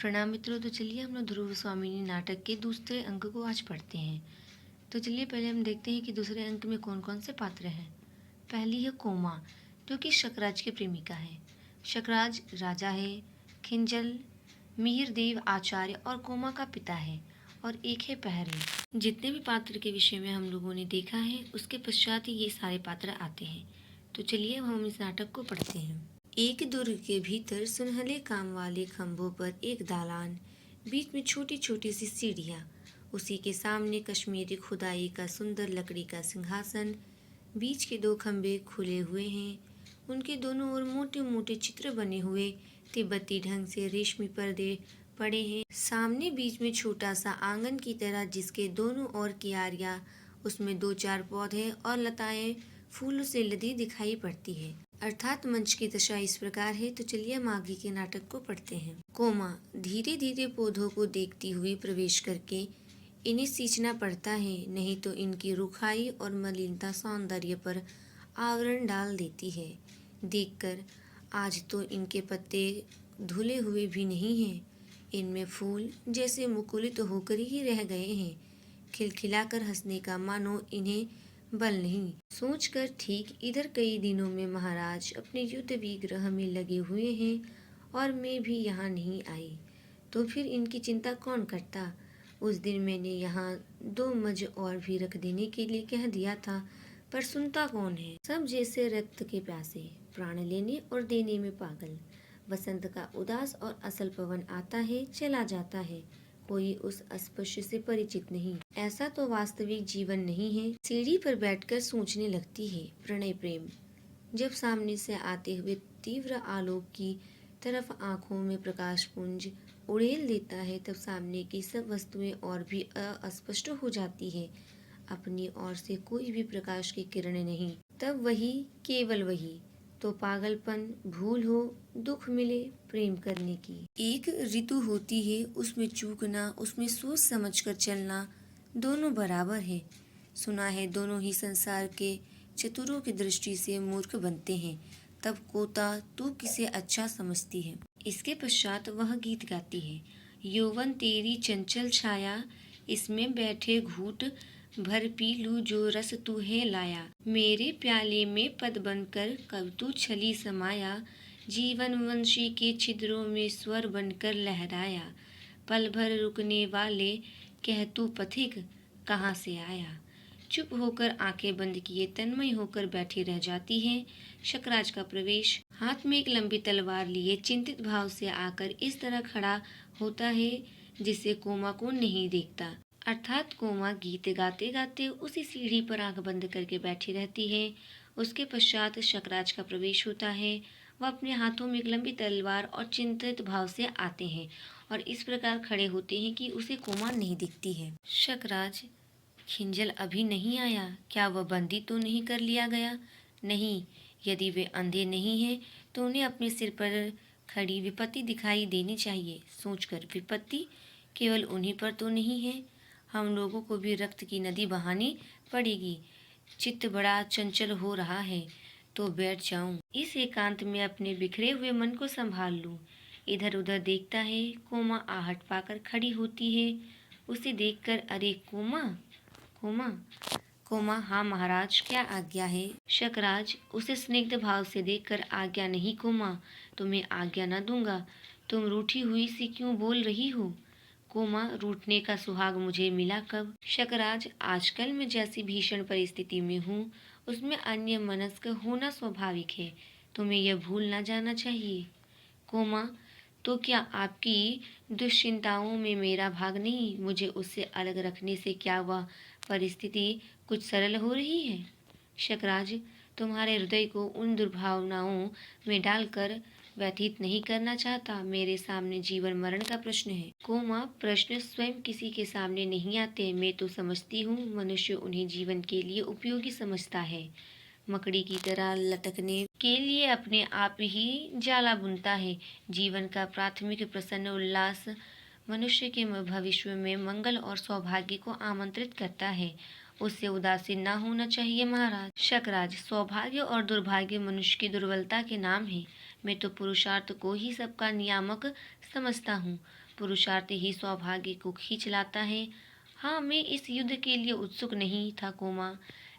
प्रणाम मित्रों। तो चलिए हम लोग ध्रुव स्वामिनी नाटक के दूसरे अंक को आज पढ़ते हैं। तो चलिए पहले हम देखते हैं कि दूसरे अंक में कौन कौन से पात्र हैं। पहली है कोमा, जो कि शकराज की प्रेमिका है। शकराज राजा है, खिंजल मिहिरदेव आचार्य और कोमा का पिता है, और एक है पहरे। जितने भी पात्र के विषय में हम लोगों ने देखा है उसके पश्चात ही ये सारे पात्र आते हैं। तो चलिए हम इस नाटक को पढ़ते हैं। एक दुर्ग के भीतर सुनहले काम वाले खंभों पर एक दालान, बीच में छोटी छोटी सी सीढ़ियाँ, उसी के सामने कश्मीरी खुदाई का सुंदर लकड़ी का सिंहासन, बीच के दो खंभे खुले हुए हैं, उनके दोनों ओर मोटे मोटे चित्र बने हुए तिब्बती ढंग से रेशमी पर्दे पड़े हैं। सामने बीच में छोटा सा आंगन की तरह, जिसके दोनों ओर क्यारियाँ, उसमें दो चार पौधे और लताएं फूलों से लदी दिखाई पड़ती है। अर्थात मंच की दशा इस प्रकार है। तो चलिए हम आगे के नाटक को पढ़ते हैं। कोमा धीरे धीरे पौधों को देखती हुई प्रवेश करके इन्हें सींचना पड़ता है, नहीं तो इनकी रुखाई और मलिनता सौंदर्य पर आवरण डाल देती है। देखकर आज तो इनके पत्ते धुले हुए भी नहीं हैं, इनमें फूल जैसे मुकुलित होकर ही रह गए हैं। खिलखिलाकर हंसने का मानो इन्हें बल नहीं। सोचकर ठीक इधर कई दिनों में महाराज अपने युद्ध विग्रह में लगे हुए हैं और मैं भी यहाँ नहीं आई, तो फिर इनकी चिंता कौन करता। उस दिन मैंने यहाँ 2 मज और भी रख देने के लिए कह दिया था, पर सुनता कौन है। सब जैसे रक्त के प्यासे, प्राण लेने और देने में पागल। वसंत का उदास और असल पवन आता है चला जाता है, कोई उस स्पर्श से परिचित नहीं। ऐसा तो वास्तविक जीवन नहीं है। सीढ़ी पर बैठकर सोचने लगती है। प्रणय प्रेम जब सामने से आते हुए तीव्र आलोक की तरफ आंखों में प्रकाश पुंज उड़ेल देता है, तब सामने की सब वस्तुएं और भी अस्पष्ट हो जाती है। अपनी ओर से कोई भी प्रकाश की किरण नहीं, तब वही केवल वही तो पागलपन, भूल हो, दुख मिले प्रेम करने की। एक ऋतु होती है, उसमें चूकना, उसमें सोच समझकर चलना दोनों बराबर है। सुना है दोनों ही संसार के चतुरों की दृष्टि से मूर्ख बनते हैं। तब कोता तू किसे अच्छा समझती है। इसके पश्चात वह गीत गाती है। यौवन तेरी चंचल छाया, इसमें बैठे घूट भर पी लूं जो रस तू है लाया। मेरे प्याले में पद बनकर कब तू छली समाया, जीवन वंशी के छिद्रों में स्वर बनकर लहराया। पल भर रुकने वाले कह तू पथिक कहाँ से आया। चुप होकर आंखें बंद किए तन्मय होकर बैठी रह जाती है। शकराज का प्रवेश हाथ में एक लंबी तलवार लिए चिंतित भाव से आकर इस तरह खड़ा होता है जिसे कोमा को नहीं देखता। अर्थात कोमा गीत गाते गाते उसी सीढ़ी पर आंख बंद करके बैठी रहती है। उसके पश्चात शकराज का प्रवेश होता है। वह अपने हाथों में एक लंबी तलवार और चिंतित भाव से आते हैं और इस प्रकार खड़े होते हैं कि उसे कोमा नहीं दिखती है। शकराज, खिंजल अभी नहीं आया, क्या वह बंदी तो नहीं कर लिया गया? नहीं, यदि वे अंधे नहीं हैं तो उन्हें अपने सिर पर खड़ी विपत्ति दिखाई देनी चाहिए। सोचकर विपत्ति केवल उन्हीं पर तो नहीं है, हम लोगों को भी रक्त की नदी बहानी पड़ेगी। चित्त बड़ा चंचल हो रहा है, तो बैठ जाऊं, इस एकांत में अपने बिखरे हुए मन को संभाल लूं। इधर उधर देखता है। कोमा आहट पाकर खड़ी होती है। उसे देखकर, अरे कोमा, कोमा, कोमा, हाँ महाराज, क्या आज्ञा है? शकराज उसे स्निग्ध भाव से देखकर, आज्ञा नहीं कोमा, तुम्हें आज्ञा न दूंगा। तुम रूठी हुई सी क्यों बोल रही हो? कोमा, रूठने का सुहाग मुझे मिला कब? शकराज, आजकल मैं जैसी भीषण परिस्थिति में हूँ उसमें अन्य मनस्क होना स्वाभाविक है, तुम्हें यह भूल न जाना चाहिए। कोमा, तो क्या आपकी दुश्चिंताओं में मेरा भाग नहीं? मुझे उससे अलग रखने से क्या वह परिस्थिति कुछ सरल हो रही है? शकराज, तुम्हारे हृदय को उन दुर्भावनाओं में डालकर व्यथित नहीं करना चाहता। मेरे सामने जीवन मरण का प्रश्न है। कोमा, प्रश्न स्वयं किसी के सामने नहीं आते। मैं तो समझती हूँ मनुष्य उन्हें जीवन के लिए उपयोगी समझता है। मकड़ी की तरह लटकने के लिए अपने आप ही जाला बुनता है। जीवन का प्राथमिक प्रसन्न उल्लास मनुष्य के भविष्य में मंगल और सौभाग्य को आमंत्रित करता है। उससे उदासीन न होना चाहिए महाराज। शकराज, सौभाग्य और दुर्भाग्य मनुष्य की दुर्बलता के नाम है। मैं तो पुरुषार्थ को ही सबका नियामक समझता हूँ। पुरुषार्थ ही सौभाग्य को खींच लाता है। हाँ, मैं इस युद्ध के लिए उत्सुक नहीं था कोमा,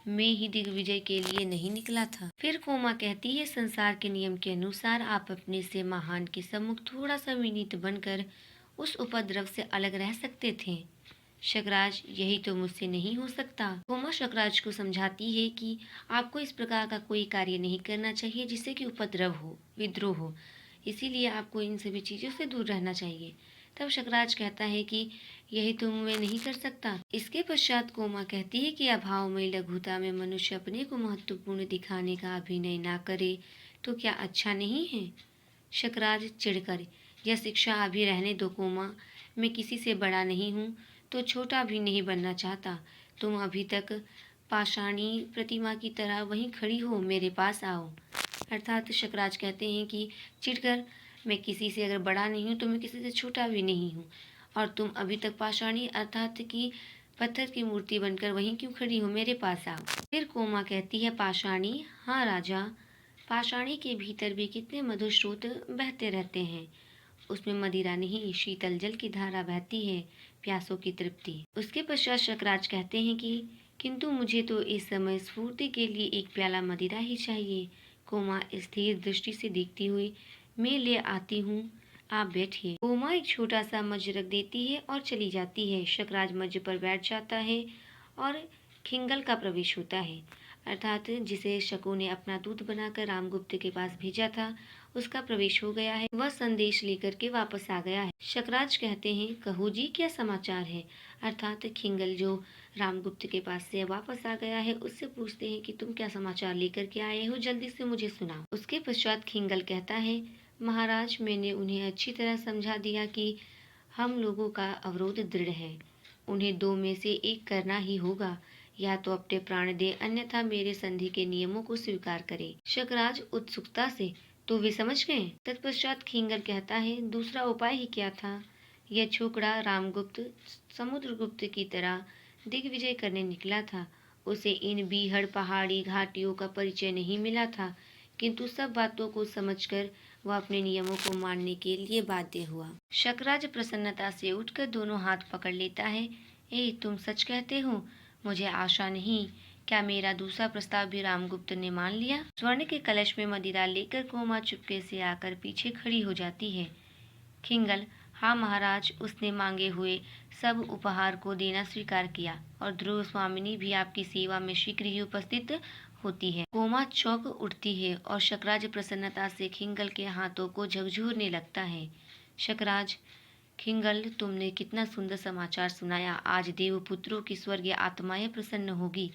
मैं ही दिग्विजय के लिए नहीं निकला था। फिर कोमा कहती है, संसार के नियम के अनुसार आप अपने से महान के सम्मुख थोड़ा सा विनीत बनकर उस उपद्रव से अलग रह सकते थे। शकराज, यही तो मुझसे नहीं हो सकता। कोमा शकराज को समझाती है कि आपको इस प्रकार का कोई कार्य नहीं करना चाहिए जिससे कि उपद्रव हो, विद्रोह हो, इसीलिए आपको इन सभी चीजों से दूर रहना चाहिए। तब शकराज कहता है कि यही तो मैं नहीं कर सकता। इसके पश्चात कोमा कहती है कि अभाव में, लघुता में मनुष्य अपने को महत्वपूर्ण दिखाने का अभिनय ना करे तो क्या अच्छा नहीं है? शकराज चिढ़कर, यह शिक्षा अभी रहने दो कोमा, मैं किसी से बड़ा नहीं हूँ तो छोटा भी नहीं बनना चाहता। तुम अभी तक पाषाणी प्रतिमा की तरह वहीं खड़ी हो, मेरे पास आओ। अर्थात शकराज कहते हैं कि चिढ़कर, मैं किसी से अगर बड़ा नहीं हूँ तो मैं किसी से छोटा भी नहीं हूँ, और तुम अभी तक पाषाणी अर्थात कि पत्थर की मूर्ति बनकर वहीं क्यों खड़ी हो, मेरे पास आओ। फिर कोमा कहती है, पाषाणी? हाँ राजा, पाषाणी के भीतर भी कितने मधुर स्रोत बहते रहते हैं। उसमें मदिरा नहीं, शीतल जल की धारा बहती है, प्यासों की तृप्ति। उसके पश्चात शकराज कहते हैं कि किंतु मुझे तो इस समय स्फूर्ति के लिए एक प्याला मदिरा ही चाहिए। कोमा स्थिर दृष्टि से देखती हुई, मैं ले आती हूँ, आप बैठिए। कोमा एक छोटा सा मज रख देती है और चली जाती है। शकराज मज पर बैठ जाता है और खिंगल का प्रवेश होता है, अर्थात जिसे शको ने अपना दूत बनाकर रामगुप्त के पास भेजा था, उसका प्रवेश हो गया है। वह संदेश लेकर के वापस आ गया है। शकराज कहते हैं, कहो जी, क्या समाचार है? अर्थात खिंगल जो रामगुप्त के पास से वापस आ गया है, उससे पूछते हैं कि तुम क्या समाचार लेकर के आए हो, जल्दी से मुझे सुनाओ। उसके पश्चात खिंगल कहता है, महाराज, मैंने उन्हें अच्छी तरह समझा दिया कि हम लोगों का अवरोध दृढ़ है, उन्हें दो में से एक करना ही होगा, या तो अपने प्राण दे, अन्यथा मेरे संधि के नियमों को स्वीकार करे। शकराज उत्सुकता से, तो वे समझ गए? तत्पश्चात खिंगल कहता है, दूसरा उपाय ही क्या था? यह छोकरा रामगुप्त समुद्रगुप्त की तरह दिग्विजय करने निकला था। उसे इन बीहड़ पहाड़ी घाटियों का परिचय नहीं मिला था, किंतु सब बातों को समझकर वह अपने नियमों को मानने के लिए बाध्य हुआ। शकराज प्रसन्नता से उठकर दोनों हाथ पकड़ लेता है। ए, तुम सच कहते हो? मुझे आशा नहीं, क्या मेरा दूसरा प्रस्ताव भी रामगुप्त ने मान लिया? स्वर्ण के कलश में मदिरा लेकर कोमा चुपके से आकर पीछे खड़ी हो जाती है। खिंगल, हाँ महाराज, उसने मांगे हुए सब उपहार को देना स्वीकार किया, और ध्रुव स्वामिनी भी आपकी सेवा में शीघ्र ही उपस्थित होती है। कोमा चौंक उठती है और शकराज प्रसन्नता से खिंगल के हाथों को झकझोरने लगता है। शकराज, खिंगल, तुमने कितना सुंदर समाचार सुनाया। आज देवपुत्रों की स्वर्गीय आत्माएं प्रसन्न होगी।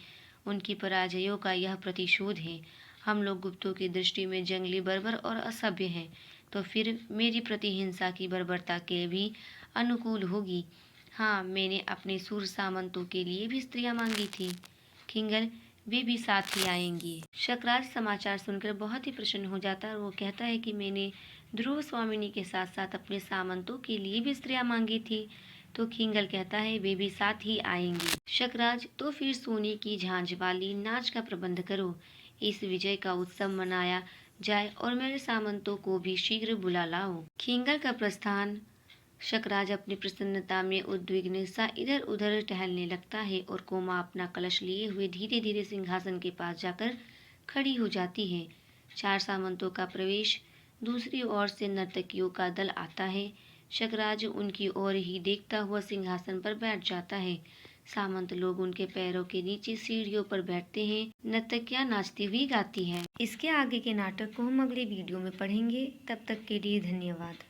उनकी पराजयों का यह प्रतिशोध है। हम लोग गुप्तों की दृष्टि में जंगली, बर्बर और असभ्य हैं, तो फिर मेरी प्रतिहिंसा की बर्बरता के भी अनुकूल होगी। हाँ, मैंने अपने सूर सामंतों के लिए भी स्त्रियां मांगी थी। खिंगल, वे भी साथ ही आएंगी। शकराज समाचार सुनकर बहुत ही प्रसन्न हो जाता है और वो कहता है कि मैंने ध्रुव स्वामिनी के साथ साथ अपने सामंतों के लिए भी स्त्रियां मांगी थी। तो खिंगल कहता है, वे भी साथ ही आएंगी। शकराज, तो फिर सोने की झांझ वाली नाच का प्रबंध करो, इस विजय का उत्सव मनाया जाए और मेरे सामंतों को भी शीघ्र बुला लाओ। खिंगल का प्रस्थान। शकराज अपनी प्रसन्नता में उद्विग्न सा इधर उधर टहलने लगता है और कोमा अपना कलश लिए हुए धीरे धीरे सिंहासन के पास जाकर खड़ी हो जाती है। चार सामंतों का प्रवेश। दूसरी ओर से नर्तकियों का दल आता है। शकराज उनकी ओर ही देखता हुआ सिंहासन पर बैठ जाता है। सामंत लोग उनके पैरों के नीचे सीढ़ियों पर बैठते हैं। नर्तकियां नाचती हुई गाती हैं। इसके आगे के नाटक को हम अगले वीडियो में पढ़ेंगे। तब तक के लिए धन्यवाद।